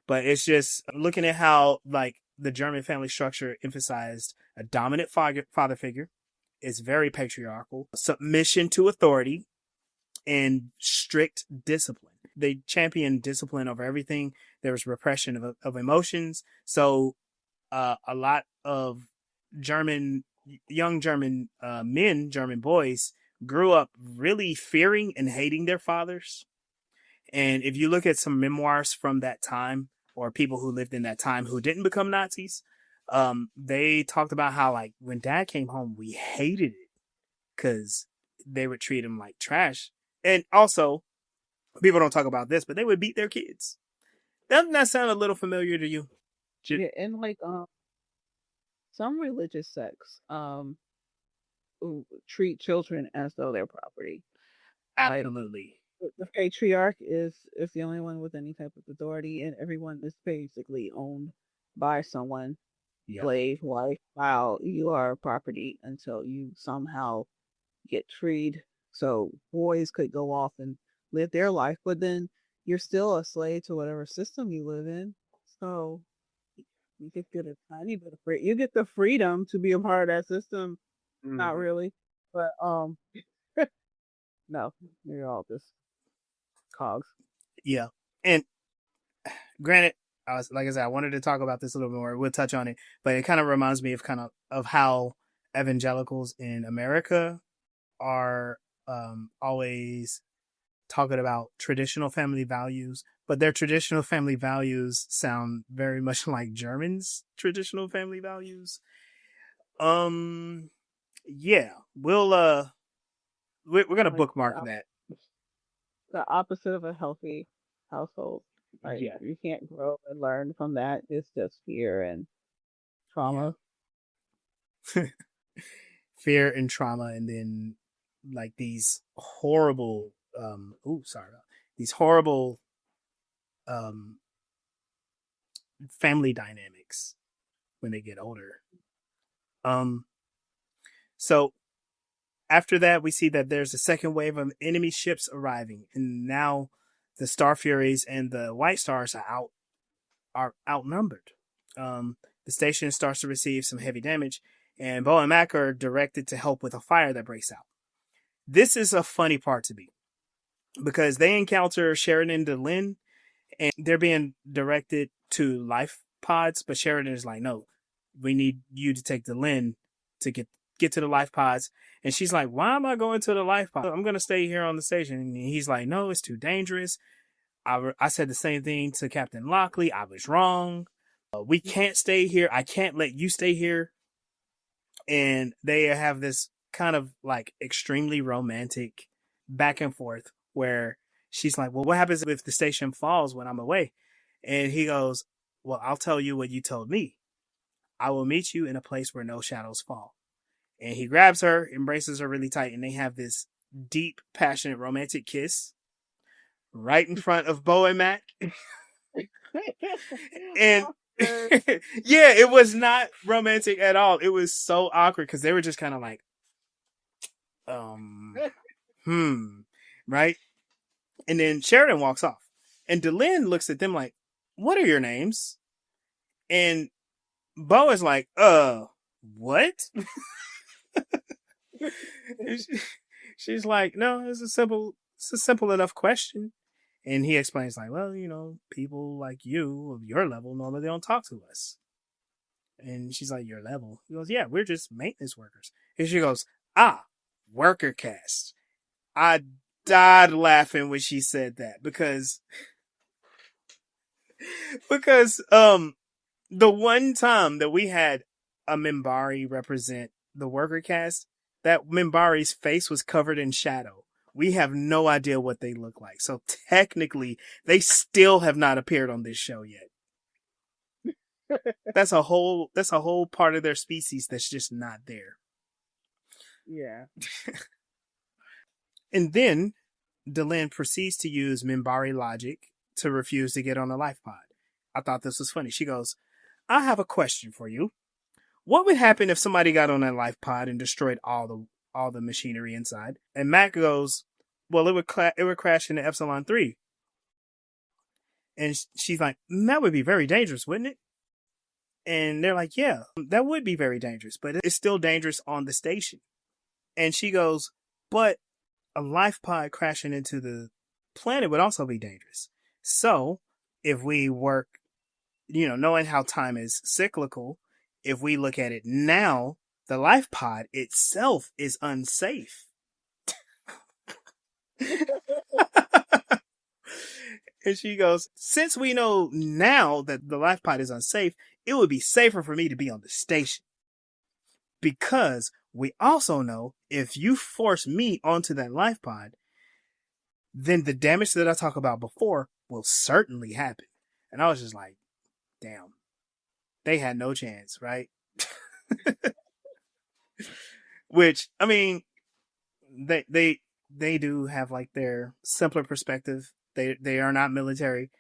But it's just looking at how like the German family structure emphasized a dominant father figure. It's very patriarchal, submission to authority, and strict discipline. They championed discipline over everything. There was repression of emotions. So a lot of young German men, German boys, grew up really fearing and hating their fathers. And if you look at some memoirs from that time, or people who lived in that time who didn't become Nazis, they talked about how like when dad came home, we hated it because they would treat him like trash. And also, people don't talk about this, but they would beat their kids. Doesn't that sound a little familiar to you? Yeah, and like some religious sects treat children as though they're property. Like, Absolutely. the patriarch is the only one with any type of authority, and everyone is basically owned by someone. Yeah. Slave, wife, child. You are property until you somehow get freed. So boys could go off and live their life, but then you're still a slave to whatever system you live in. So you get a tiny bit of free. You get the freedom to be a part of that system. Not really, but no, you're all just cogs. Yeah. And granted, like I said, I wanted to talk about this a little bit more. We'll touch on it, but it kind of reminds me of how evangelicals in America are always talking about traditional family values, but their traditional family values sound very much like Germans' traditional family values. Yeah, we're gonna Like bookmark that. the opposite of a healthy household. Like Yeah. you can't grow and learn from that. It's just fear and trauma. Fear and trauma, and then like these horrible these horrible family dynamics when they get older. So after that, we see that there's a second wave of enemy ships arriving, and now the Star Furies and the White Stars are outnumbered. The station starts to receive some heavy damage, and Bo and Mack are directed to help with a fire that breaks out. This is a funny part to me because they encounter Sheridan and Delenn, and they're being directed to life pods, but Sheridan is like, no, we need you to take Delenn to get to the life pods. And she's like, why am I going to the life pod? I'm going to stay here on the station. And he's like, no, it's too dangerous. I said the same thing to Captain Lockley. I was wrong. We can't stay here. I can't let you stay here. And they have this kind of like extremely romantic back and forth where she's like, well, what happens if the station falls when I'm away? And he goes, well, I'll tell you what you told me. I will meet you in a place where no shadows fall. And he grabs her, embraces her really tight, and they have this deep, passionate, romantic kiss right in front of Bo and Mack. And yeah, it was not romantic at all. It was so awkward because they were just kind of like, right? And then Sheridan walks off. And Delenn looks at them like, what are your names? And Bo is like, what? She's like, no, it's a simple enough question. And he explains like, well, people like you of your level normally don't talk to us. And she's like, your level? He goes, yeah, we're just maintenance workers. And she goes, worker caste. I died laughing when she said that because the one time that we had a Minbari represent the worker caste, that Minbari's face was covered in shadow. We have no idea what they look like. So technically, they still have not appeared on this show yet. That's a whole part of their species that's just not there. Yeah. And then Delenn proceeds to use Minbari logic to refuse to get on the life pod. I thought this was funny. She goes, I have a question for you. What would happen if somebody got on that life pod and destroyed all the machinery inside? And Mack goes, well, it would crash into Epsilon 3. And she's like, that would be very dangerous, wouldn't it? And they're like, yeah, that would be very dangerous, but it's still dangerous on the station. And she goes, but a life pod crashing into the planet would also be dangerous. So if we work, knowing how time is cyclical, if we look at it now, the life pod itself is unsafe. And she goes, since we know now that the life pod is unsafe, it would be safer for me to be on the station. Because we also know if you force me onto that life pod, then the damage that I talked about before will certainly happen. And I was just like, damn, they had no chance, right? Which, I mean, they do have like their simpler perspective. They are not military.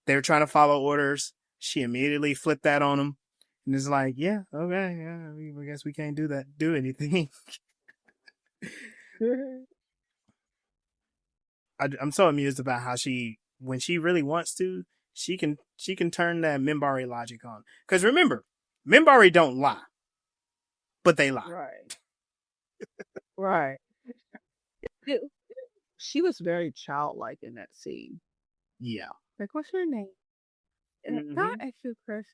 They're trying to follow orders. She immediately flipped that on them. And it's like, yeah, okay, yeah, I guess we can't do anything. I'm so amused about how when she really wants to, she can turn that Minbari logic on. Because remember, Minbari don't lie, but they lie. Right. Right. She was very childlike in that scene. Yeah. Like, what's her name? Mhm. Not actually Chris.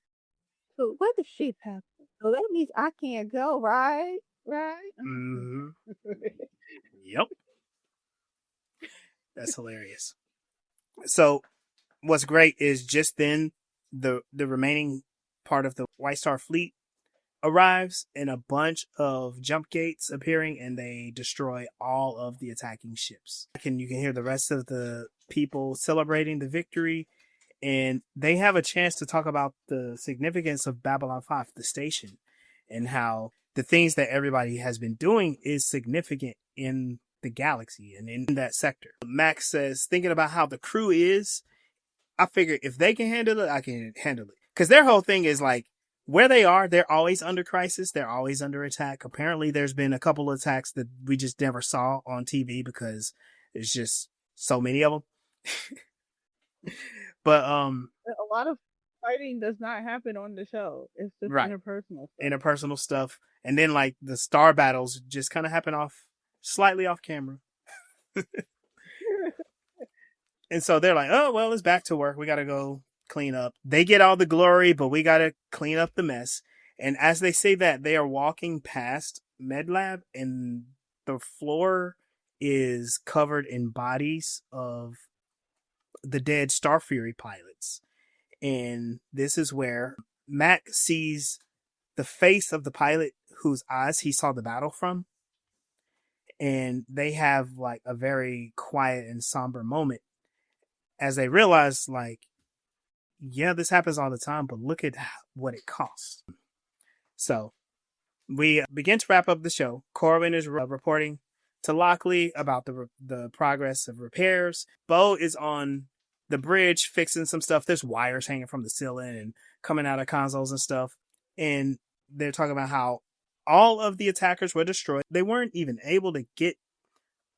So what does she have? So that means I can't go, right? Right? Mm-hmm. Yep. That's hilarious. So what's great is just then the remaining part of the White Star fleet arrives and a bunch of jump gates appearing, and they destroy all of the attacking ships. And you can hear the rest of the people celebrating the victory, and they have a chance to talk about the significance of Babylon 5, the station, and how the things that everybody has been doing is significant in the galaxy and in that sector. Mack says, thinking about how the crew is, I figure if they can handle it, I can handle it. Because their whole thing is like, where they are, they're always under crisis. They're always under attack. Apparently, there's been a couple of attacks that we just never saw on TV because there's just so many of them. But a lot of fighting does not happen on the show. It's just right. interpersonal stuff. And then like the star battles just kind of happen slightly off camera. And so they're like, oh, well, it's back to work. We got to go clean up. They get all the glory, but we got to clean up the mess. And as they say that, they are walking past MedLab, and the floor is covered in bodies of the dead Star Fury pilots. And this is where Mack sees the face of the pilot whose eyes he saw the battle from. And they have like a very quiet and somber moment as they realize, like, yeah, this happens all the time, but look at what it costs. So we begin to wrap up the show. Corwin is reporting to Lockley about the progress of repairs. Bo is on the bridge fixing some stuff. There's wires hanging from the ceiling and coming out of consoles and stuff. And they're talking about how all of the attackers were destroyed. They weren't even able to get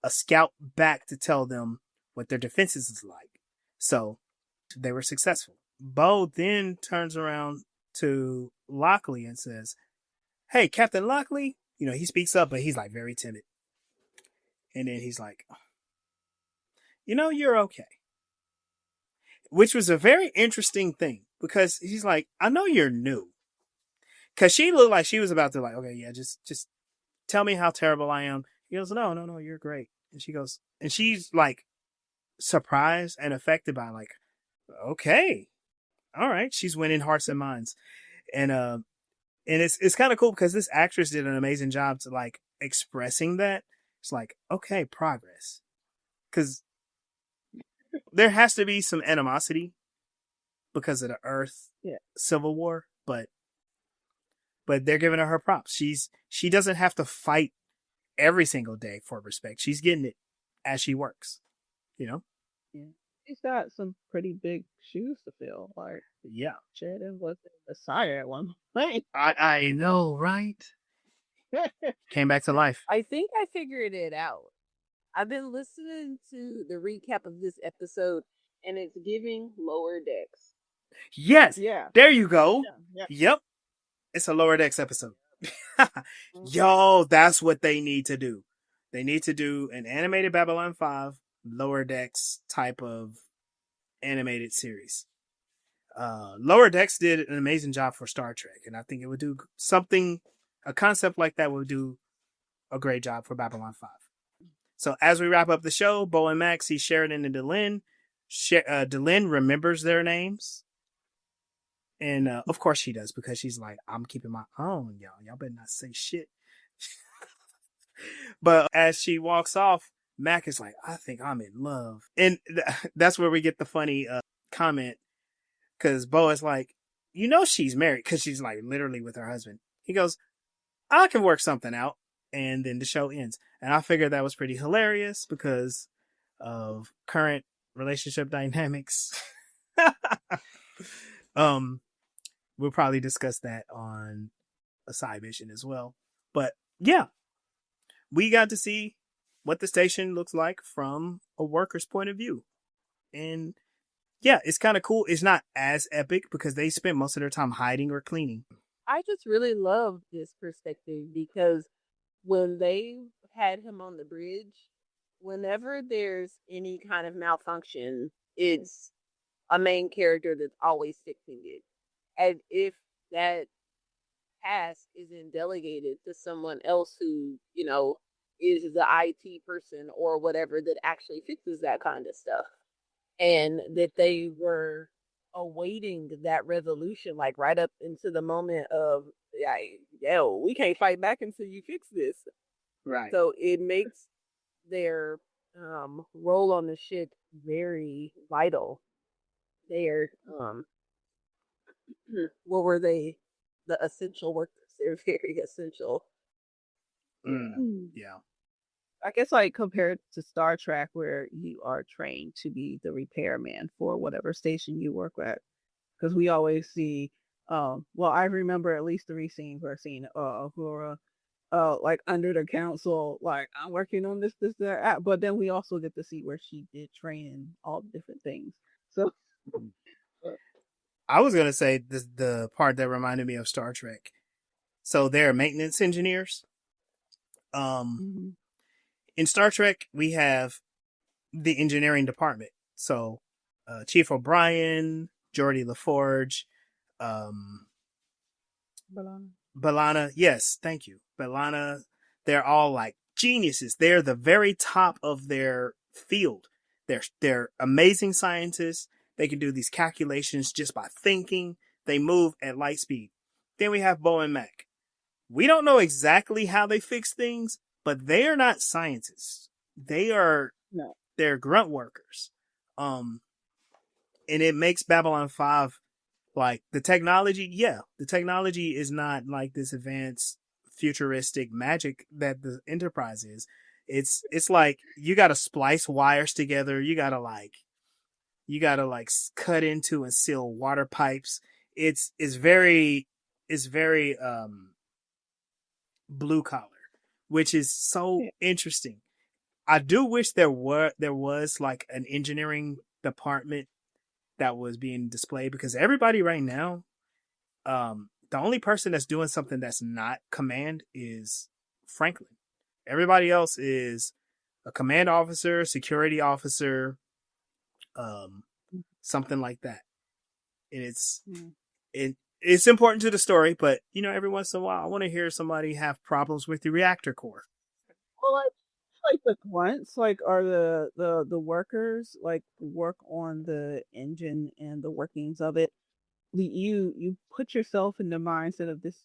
a scout back to tell them what their defenses is like. So they were successful. Bo then turns around to Lockley and says, hey, Captain Lockley. He speaks up, but he's like very timid. And then he's like, you're okay. Which was a very interesting thing because he's like, I know you're new. Because she looked like she was about to like, okay, yeah, just tell me how terrible I am. He goes, no, you're great. And she goes, and she's like surprised and affected by like, okay, all right. She's winning hearts and minds. And it's kind of cool because this actress did an amazing job to like expressing that. It's like, okay, progress. Because there has to be some animosity because of the Earth Civil War, but they're giving her props. She doesn't have to fight every single day for respect. She's getting it as she works, Yeah. He's got some pretty big shoes to fill. Like Yeah, Sheridan was the Messiah at one point. I know, right? Came back to life. I think I figured it out. I've been listening to the recap of this episode, and it's giving lower decks. Yes, Yeah. there you go. Yeah. Yep, it's a Lower Decks episode. Yo, that's what they need to do. They need to do an animated Babylon 5 Lower Decks type of animated series. Lower Decks did an amazing job for Star Trek, and I think it would do something, a concept like that would do a great job for Babylon 5. So as we wrap up the show, Bo and Mack see Sheridan and Delenn. Delenn remembers their names. And of course she does, because she's like, I'm keeping my own, y'all. Y'all better not say shit. But as she walks off, Mack is like, I think I'm in love. And that's where we get the funny comment. Because Bo is like, you know she's married, because she's like literally with her husband. He goes, I can work something out. And then the show ends. And I figured that was pretty hilarious because of current relationship dynamics. We'll probably discuss that on a side mission as well. But yeah, we got to see what the station looks like from a worker's point of view. And yeah, it's kind of cool. It's not as epic because they spent most of their time hiding or cleaning. I just really love this perspective because when they had him on the bridge, whenever there's any kind of malfunction, it's a main character that's always fixing it. And if that task isn't delegated to someone else who, is the IT person or whatever that actually fixes that kind of stuff, and that they were awaiting that resolution, like right up into the moment of, yo, we can't fight back until you fix this. Right. So it makes their role on the ship very vital. They're what were they? The essential workers. They're very essential. Yeah. I guess like compared to Star Trek, where you are trained to be the repairman for whatever station you work at, because we always see. Well, I remember at least 3 scenes where I've seen Uhura, like under the council, like I'm working on this, that. But then we also get to see where she did train in all different things. So. I was going to say the part that reminded me of Star Trek. So they're maintenance engineers. In Star Trek, we have the engineering department. So Chief O'Brien, Geordi LaForge, B'Elanna. Yes, thank you. B'Elanna, they're all like geniuses. They're the very top of their field. They're amazing scientists. They can do these calculations just by thinking. They move at light speed. Then we have Bo and Mack. We don't know exactly how they fix things, but they are not scientists. They're grunt workers. And it makes Babylon 5 like the technology. Yeah, the technology is not like this advanced futuristic magic that the Enterprise is. It's like you got to splice wires together. You got to cut into and seal water pipes. It's very blue collar, which is so interesting. I do wish there was like an engineering department that was being displayed, because everybody right now, the only person that's doing something that's not command is Franklin. Everybody else is a command officer, security officer, something like that. And it's important to the story, but every once in a while I want to hear somebody have problems with the reactor core. Well, like the grunts, like are the workers, like work on the engine and the workings of it. You put yourself in the mindset of this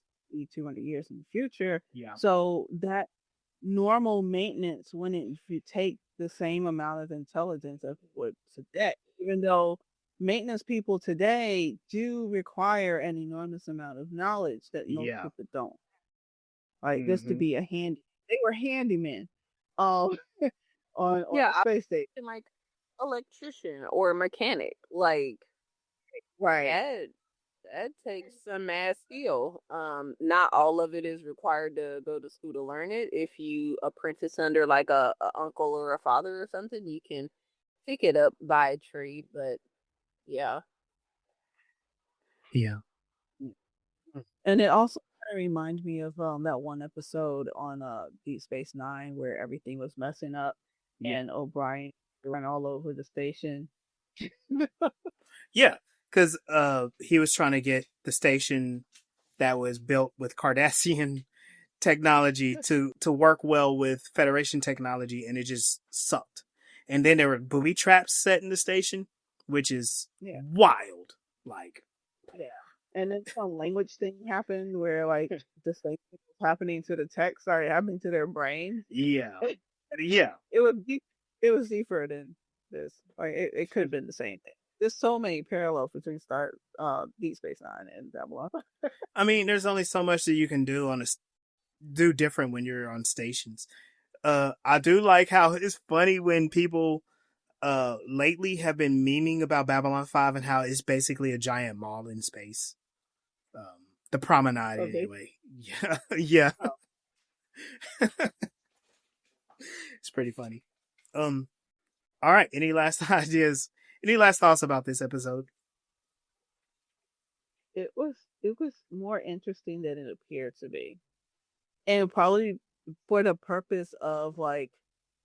200 years in the future. Yeah. So that normal maintenance, if you take the same amount of intelligence as would today, even though maintenance people today do require an enormous amount of knowledge that most people don't. Like just to be they were handymen on space station. Like electrician or mechanic. Like Right. that takes some mass skill. Not all of it is required to go to school to learn it. If you apprentice under like a uncle or a father or something, you can pick it up by trade. But yeah, Yeah. And it also kind of reminds me of that one episode on Deep Space Nine where everything was messing up and O'Brien ran all over the station. Yeah, because he was trying to get the station that was built with Cardassian technology to work well with Federation technology, and it just sucked. And then there were booby traps set in the station, which is wild. Like, Yeah. And then some language thing happened where like the same thing was happening to the tech started happening to their brain. yeah, yeah. It was deeper than this. Like it could have been the same thing. There's so many parallels between Deep Space Nine and Babylon. I mean, there's only so much that you can do different when you're on stations. I do like how it's funny when people lately have been memeing about Babylon 5 and how it's basically a giant mall in space. The promenade, anyway. Yeah, yeah. Oh. It's pretty funny. All right. Any last ideas? Any last thoughts about this episode? It was more interesting than it appeared to be, and probably for the purpose of like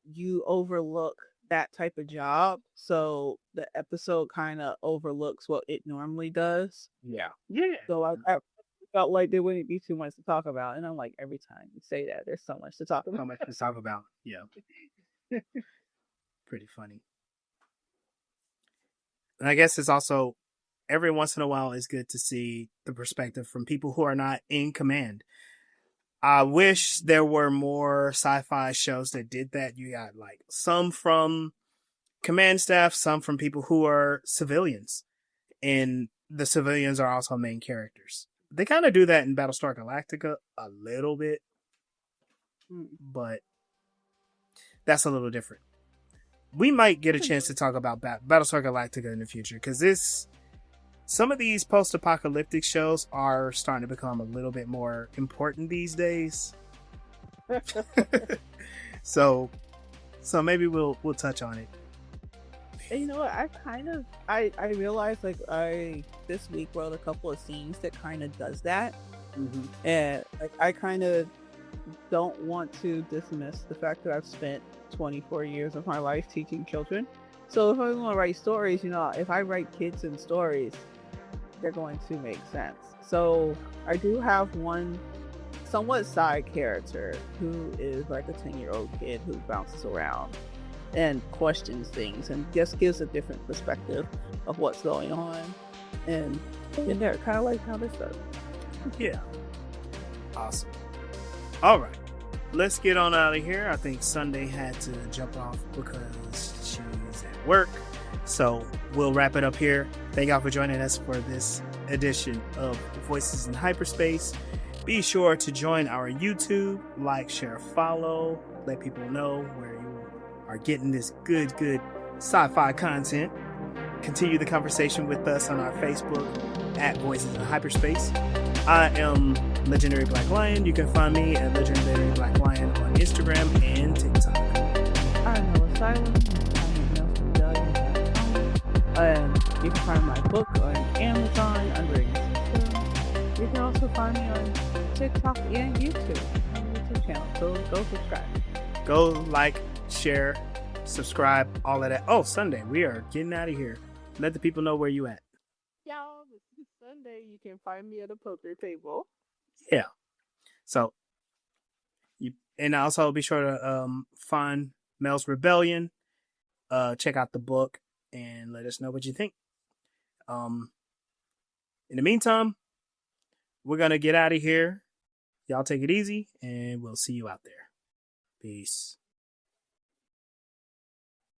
you overlook that type of job, so the episode kind of overlooks what it normally does. Yeah. So I felt like there wouldn't be too much to talk about, and I'm like, every time you say that, there's so much to talk about. So much to talk about. Yeah. Pretty funny. And I guess it's also every once in a while it's good to see the perspective from people who are not in command. I wish there were more sci-fi shows that did that. You got like some from command staff, some from people who are civilians, and the civilians are also main characters. They kind of do that in Battlestar Galactica a little bit, but that's a little different. We might get a chance to talk about Battlestar Galactica in the future, because some of these post-apocalyptic shows are starting to become a little bit more important these days. so maybe we'll touch on it. And you know what? I realized like I this week wrote a couple of scenes that kind of does that, and like I kind of don't want to dismiss the fact that I've spent 24 years of my life teaching children. So if I want to write stories, if I write kids in stories, they're going to make sense. So I do have one somewhat side character who is like a 10-year-old kid who bounces around and questions things and just gives a different perspective of what's going on. And they're kind of like how this does. Yeah. Awesome. All right. Let's get on out of here. I think Sunday had to jump off because she's at work. So we'll wrap it up here. Thank y'all for joining us for this edition of Voices in Hyperspace. Be sure to join our YouTube, like, share, follow, let people know where you are getting this good sci-fi content. Continue the conversation with us on our Facebook at Voices in Hyperspace. I am Legendary Black Lion. You can find me at Legendary Black Lion on Instagram and TikTok. I'm Noah Silence. You can find my book on Amazon under Show. You can also find me on TikTok and YouTube on the YouTube channel. So go subscribe. Go like, share, subscribe, all of that. Oh, Sunday, we are getting out of here. Let the people know where you at. y'all, this Sunday you can find me at a poker table. Yeah. So, and also be sure to find Mel's Rebellion. Check out the book and let us know what you think. In the meantime, we're gonna get out of here. Y'all take it easy, and we'll see you out there. Peace.